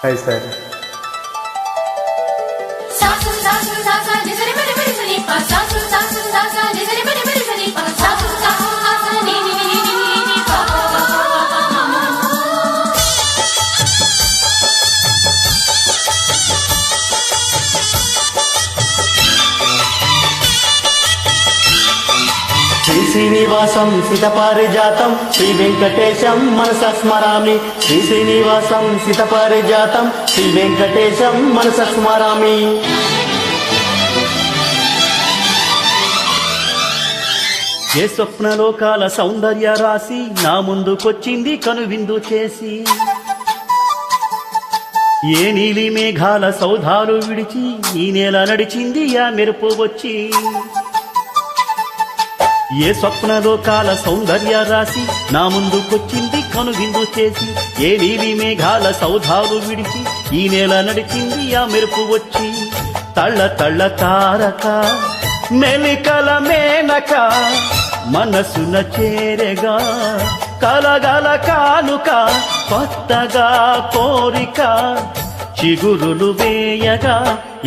Hi sir. శ్రీ శ్రీనివాసం సితపారిజాతం శ్రీ వెంకటేశం మనసా స్మరామి. శ్రీ శ్రీనివాసం సితపారిజాతం శ్రీ వెంకటేశం మనసా స్మరామి. ఏ స్వప్నలోకాల సౌందర్య రాశి నా ముందుకొచ్చింది కనువిందు చేసి. ఏ నీలి మేఘాల సౌధాలు విడిచి ఈ నేల నడిచింది ఆ మెరుపు వచ్చి. ఏ స్వప్నలోకాల సౌందర్య రాశి నా ముందుకొచ్చింది కనువిందు చేసి. ఏ నీలి మేఘాల సౌధాలు విడిచి ఈ నేల నడిచింది ఆ మెరుపు వచ్చి. తళ్ళ తళ్ళ తారక మెలికల మేనక మనసున చేరగా కలగల కానుక కొత్తగా కోరిక చిగురులు వేయగా.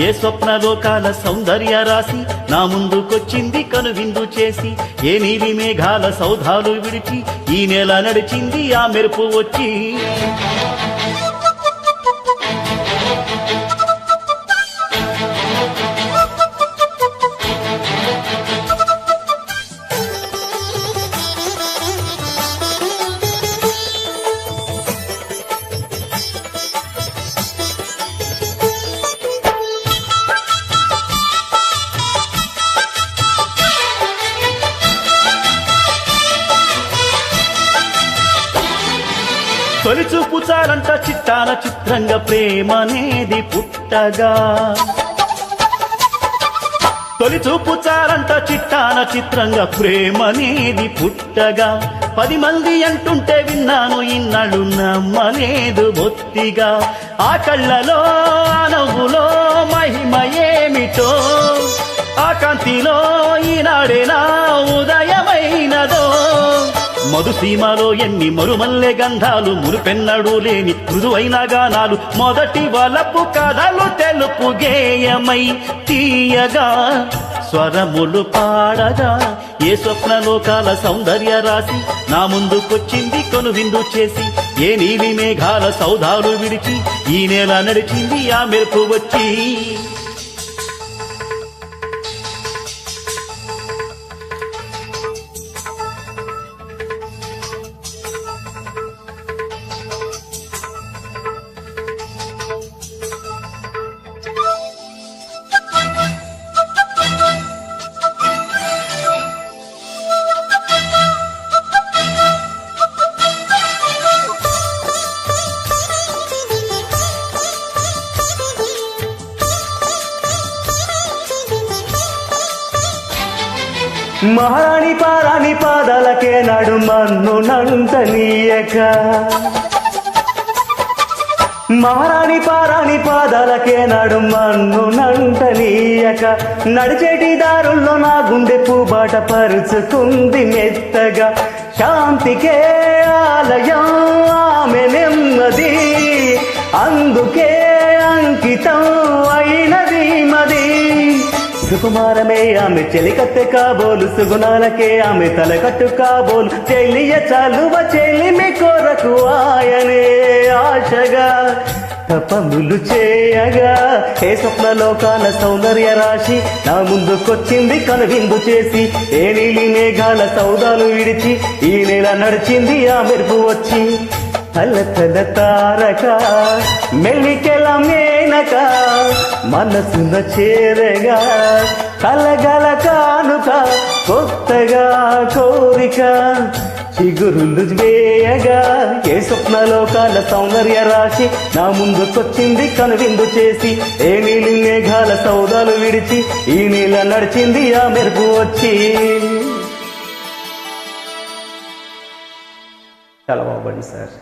ఏ స్వప్నలోకాల సౌందర్య రాశి నా ముందుకొచ్చింది కనువిందు చేసి. ఏ నీలి మేఘాల సౌధాలు విడిచి ఈ నేల నడిచింది ఆ మెరుపు వచ్చి. తొలి చూపు చాలంట చిట్టాన చిత్రంగా ప్రేమనేది పుట్టగా. తొలి చూపు చాలంట చిట్టాన చిత్రంగా ప్రేమనేది పుట్టగా. 10 మంది అంటుంటే విన్నాను ఇన్నాళ్ళు నమ్మలేదు బొత్తిగా. ఆ కళ్ళలో ఆ నవ్వులో మహిమ ఏమిటో ఆ కాంతిలో ఈనాడే నా ఉదయమైనదో. మధుసీమలో ఎన్ని మరుమల్లె గంధాలు మురుపెన్నడూ లేని మృదువైన గానాలు. మొదటి వలపు కథలు తెలుపు గేయమై తీయగా స్వరములు పాడగా. ఏ స్వప్నలోకాల సౌందర్య రాశి నా ముందుకొచ్చింది కనువిందు చేసి. ఏ నీలి మేఘాల సౌధాలు విడిచి ఈ నేల నడిచింది ఆ మెరుపు వచ్చి. మహారాణి పారాణి పాదాలకే నడు మన్ను నంటనీయక. మహారాణి పారాణి పాదాలకే నడు మన్ను నంటనీయక. నడిచేటి దారుల్లో నా గుండె పూబాట పరుచుకుంది మెత్తగా. శాంతికే ఆలయం ఆమె నెమ్మది అందుకే అంకితం అయినది మది. సుకుమారమే ఆమె చెలికత్తె కాబోలు సుగుణాలకే ఆమె తలకట్టు కాబోలు. చెల్లియ చలువ చెలిమి కొరకు ఆయనే ఆశగా తపములు చేయగా. ఏ స్వప్నలోకాల సౌందర్య రాశి నా ముందుకొచ్చింది కనువిందు చేసి. ఏ నీలి మేఘాల సౌదాలు విడిచి ఈ నేల నడిచింది ఆ మెరుపు వచ్చి. తల తల తారక మెలికెల మేనక మనసున చేరగా కలగల కానుక కొత్తగా కోరిక చిగురులు వేయగా. ఏ స్వప్నలోకాల సౌందర్య రాశి నా ముందుకొచ్చింది కనువిందు చేసి. ఏ నీలి మేఘాల సౌదాలు విడిచి ఈ నీల నడిచింది ఆ మెరుపు వచ్చి. చాలా బాగుంది సార్.